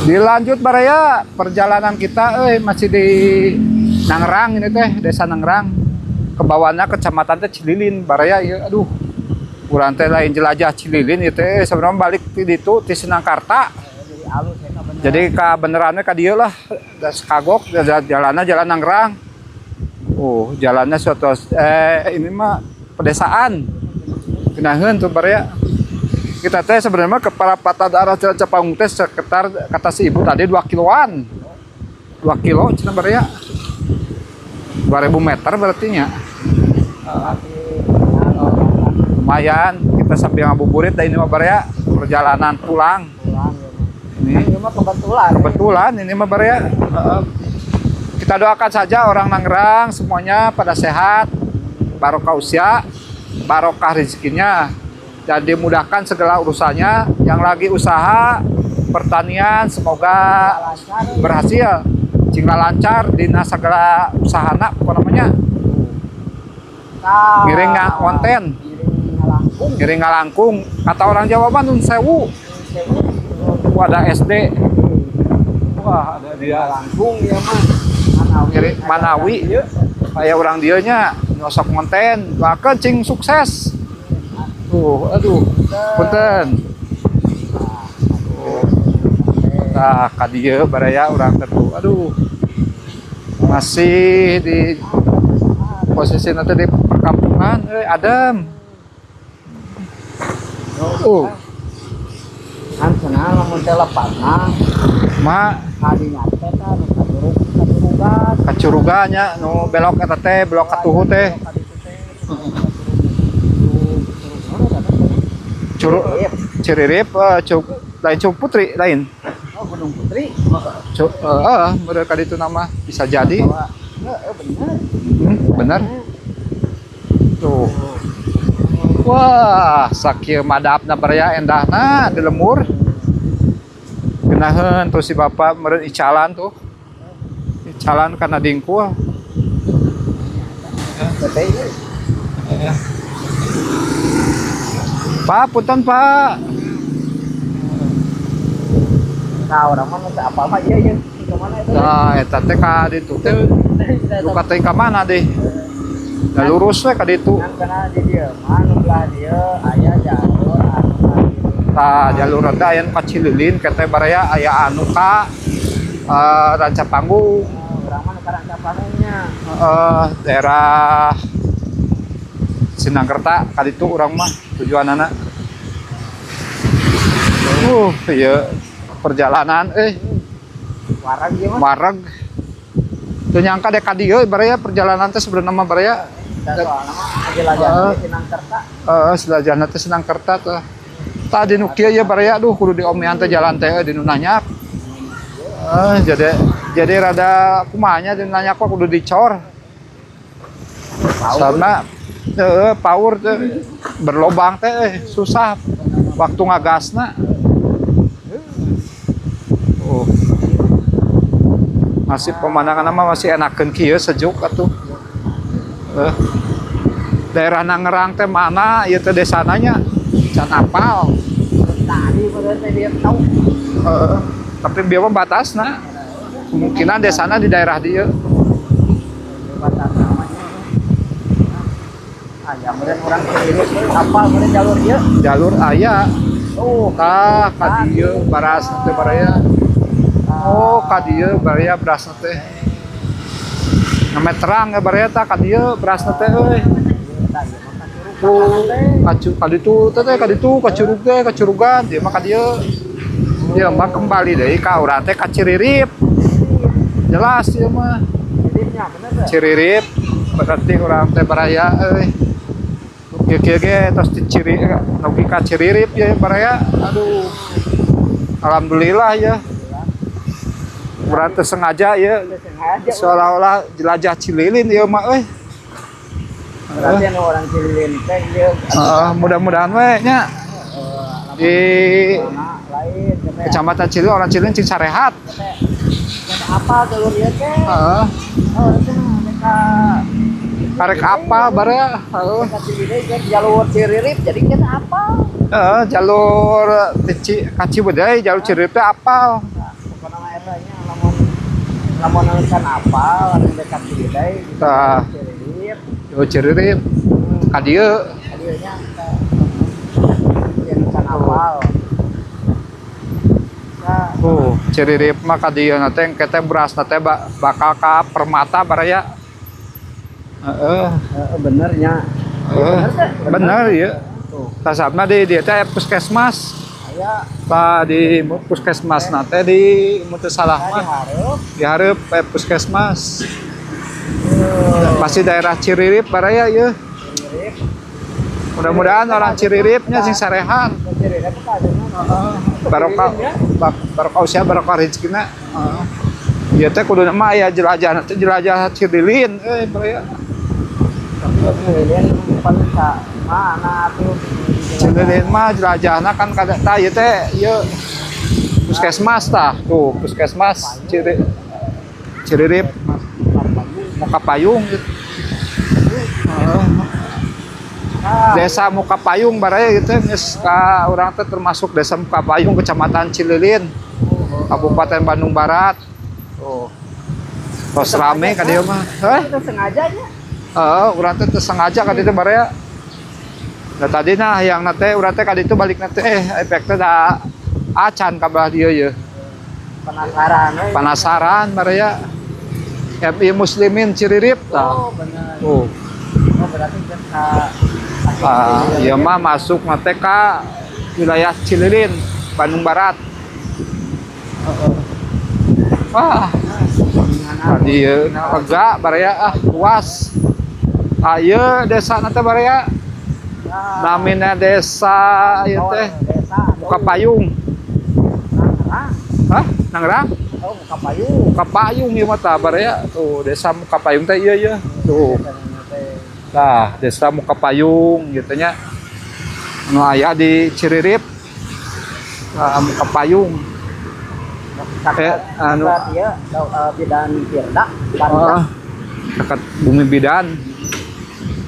Dilanjut baraya perjalanan kita masih di Nangrang ini teh, Desa Nangrang. Ke bawahnya Kecamatan teh Cililin baraya ya aduh. Urang teh lain jelajah Cililin itu sebenarnya balik di itu di Sinangkarta. Jadi ka benerannya ka dieu lah, kagok jalannya jalan Nangrang. Jalannya suatu ini mah pedesaan. Kenaheun tuh baraya. Kita teh sebenarnya kepala patah daerah Cicapaung teh sekitar kata si ibu tadi 2 kiloan. 2 kilo cenah baraya. 2000 meter berarti nya. Lumayan kita sambil ngabuburit da ini mah baraya perjalanan pulang. Ini mah kebetulan ini mah baraya. Kita doakan saja orang Nangrang semuanya pada sehat, barokah usia, barokah rezekinya, dan dimudahkan segala urusannya. Yang lagi usaha pertanian semoga berhasil, cingla lancar dina segala usahana apa namanya. Ngiring konten, ngiring ngalangkung. Kata orang Jawa mah nun sewu. Ada SD. Wah, ada dia langkung ya mah. Manawi kayak orang dia nya nyosok konten bahkan cing sukses aduh punten nah kadieu baraya orang tentu aduh masih di posisi nanti di perkampungan adem kan cenah lamun teh lepasna ma hadinya teh kan kacuruganya nu belok eta teh belok katuhu teh Ciririp lain Cuk Putri lain Gunung Putri bener kali itu nama bisa jadi bener tuh wah sakieu madapna baraya endahna di lemur genaheun tuh si bapak meureun icalan tuh jalan karena dingkul. Pak, punten Pak. Nah, orang mana apa mah iya ke mana itu? Nah, eta teh ka ditu teh. Lu kating ka mana deh? Da lurus we ka ditu. Kana di dieu, manu belah dieu aya jalur Tah, jalur rada aya ka Cililin, kete baraya aya anu ka Ranca Panggung. Mana karang kapannya daerah Sinangkerta kali itu orang mah tujuanana iya perjalanan warag gimana marag teu nyangka dek ka dieu baraya perjalanan teh sebenarnya mah baraya jelajah Sinangkerta jelajahna teh Sinangkerta teh tadi nu kieu ya baraya aduh kudu diomean teh jalan teh di nu nanyak jadi rada kumanya dan nanya kok kudu dicor sama power berlobang teh susah waktu ngagasna masih pemandangan mah masih enakeun kieu sejuk atuh daerah Nangrang teh mana ieu teh desananya can apal tadi bener teh dia tahu tapi biar batasna kemungkinan desana di daerah dia batas namanya aya meureun urang ini apa meureun jalur dia jalur aya ka dieu baras teh baraya ka dieu baraya beras teh ngameterang baraya tah ka dieu beras teh euy kacurug teh kacurugan dia mah ka dieu dia mah kembali deui ka urang teh ka Ciririp jelas ya mah Ciririp berarti orang teh baraya kieu ge tos diciri nugi ka Ciririp ya baraya aduh alhamdulillah ya urang teh sengaja ya seolah-olah jelajah Cililin ieu mah berarti anu orang Cililin teh ieu mudah-mudahan we nya di Kecamatan Cililin orang Cililin cing sarehat apa jalur ieu teh karek apa baraya jalur Ciririp jadi kita apa jalur Kaciwidey jalur Ciririp teh apal biasanya lamun kan apa lamun dekat Ciwidey Tah. Ciririp Yo Ciririp ka dieu. adilnya yang kan apal Ciririp mah ka dieu na teh engke teh beras na teh bakal ka Permata baraya. Heeh. benernya Bener ya. tuh Tasapna di dia teh puskesmas. aya Tah di puskesmas na teh di mun teu salah mah hareup dihareup puskesmas. Masih daerah Ciririp baraya ya. Ciririp Mudah-mudahan orang Ciriripnya sing sarehan. Ciririp ka ayeuna Barokah barokah usia barokah rezekina. Ieu teh kudu mah aya jelajah teh jelajah Cirilin baraya. Cirilin paling ka mana atuh Cirilin mah jelajahna kan kada tah ieu teh ieu puskesmas tah. Tuh puskesmas Ciririp Muka Payung gitu. Desa Muka Payung baraya gitu geus ka urang teh termasuk Desa Muka Payung Kecamatan Cililin Kabupaten Bandung Barat. Tuh. Tos rame ka dieu mah. itu sengajanya Urang teh teu sengaja ka dieu baraya. Da tadina hayangna teh urang teh ka ditu balikna teh efek teh da acan ka belah dieu ye. penasaran we. Penasaran baraya. MI Muslimin Ciririp tah. Bener Oh. berarti kan Ieu mah masuk na teh ka wilayah Cililin, Bandung Barat. Wah, tadi lega baraya luas. Ieu desa na teh baraya namina desa ieu teh Muka Payung. Hah? Nangrang? Muka Payung Muka Payung ieu mah tah baraya. Tuh desa Muka Payung teh ieu ye. Tuh. Nah, desa Muka Payung gitu nya. Nu aya di Ciririp. Muka Payung. Anu dia bidan Firda dekat Bumi Bidan.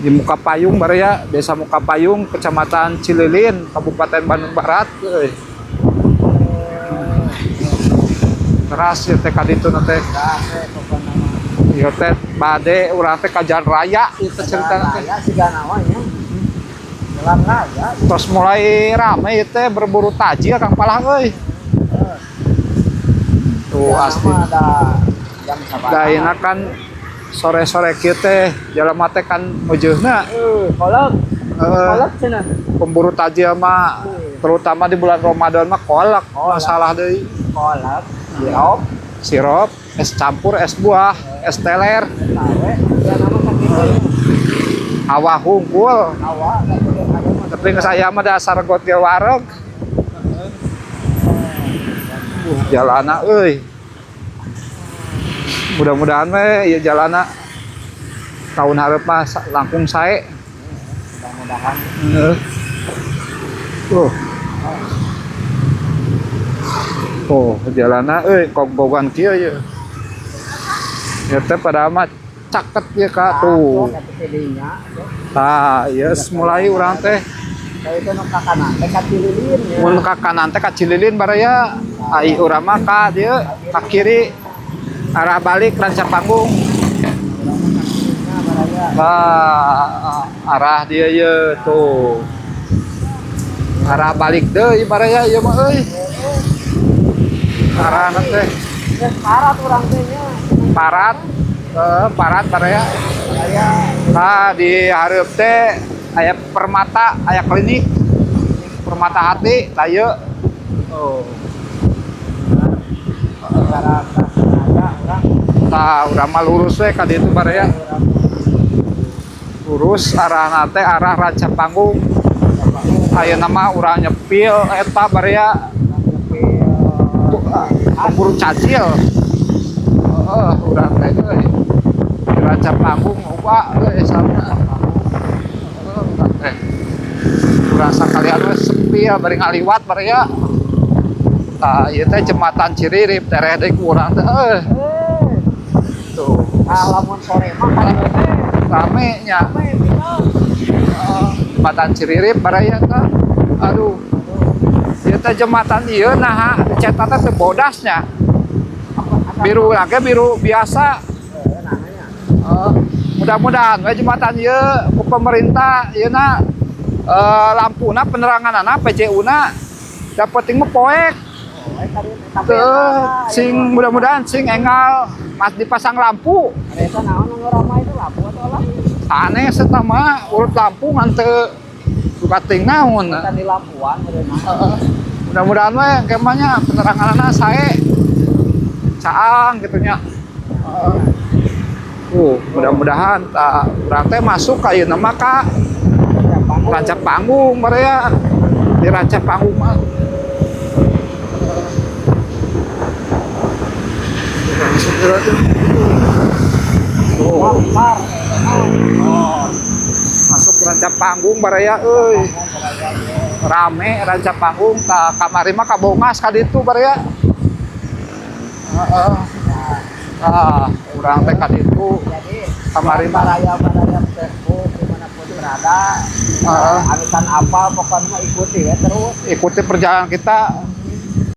Di Muka Payung baraya, desa Muka Payung, Kecamatan Cililin, Kabupaten Bandung Barat. Keras ya teh ka ditu na teh. Ieu teh bade urang teh ka jalan raya ieu teh ceritana teh. ya siga namanya jalan raya Terus mulai rame ieu teh berburu tajil Kang Palah euy. Tuh asli. ada jam sabaraha Daina kan sore-sore kieu teh jelema teh kan meujeuna. kolak kolak cenah Pemburu tajil mah terutama di bulan Ramadan mah kolak masalah deui. kolak Sirup, es campur, es buah, es teler, tawe ya nama sakit hawa hungkul. awak Tapi nge saya mah dasar gotil wareg. Jalana euy. Mudah-mudahan we ieu jalana tahun hareup mah langkung sae. mudah-mudahan Jalana euy kongkogan kieu ye. Ya teh pada mah caket ye ka tuh. Tah, ieu mulai urang teh itu nu ka kanan teh ka Cililin ya mun ka kanan teh ka Cililin baraya. Ai urang mah ka dieu ka kiri arah balik Ranca Panggung. Arah dia ye tuh. Arah balik deui baraya ieu mah euy. Arahna teh parat urang teh nya parat parat baraya. Nah di hareup teh aya Permata, aya klinik Permata Hati, tah ieu. Tah urang mah lurus we ka ditu baraya. Lurus arahna teh arah Ranca Panggung. Ayeuna mah urang nyepil eta baraya pemburu cacil. Urang teh euy. Di Ranca Panggung loba euy sana. Urang teh. Urang sakalian we sepi bari ngaliwat baraya. Tah ieu teh jembatan Ciririp tereh deui ku urang teh tuh. lamun sore mah paling Rame nya. Jembatan Ciririp baraya tah. Aduh. Ieu teh jembatan ieu naha cetak teh bodasnya. Biru lagi biru biasa. namanya. Mudah-mudahan we jembatan ieu ku pemerintah yeuna lampuna peneranganana PJU-na dapat ting poek. Tapi Sing mudah-mudahan sing enggal mas dipasang lampu. Eta naon nu ramai itu lampu atau lah? Aneh setama urut lampu ngan teu suka ting naon. Kita di lampuan Mudah-mudahan we kemanya peneranganana sae. Caang gitunya. Mudah-mudahan urang teh masuk ka ieu mah ka rancak panggung barea. Di rancak panggung mah. Masuk rancak panggung barea euy. Rame rancak panggung kamari mah kabongas ka ditu barea. Urang teh ka ditu. Jadi Kamari mah baraya Facebook dimanapun berada, amisan apa pokoknya ikuti ya terus. ikuti perjalanan kita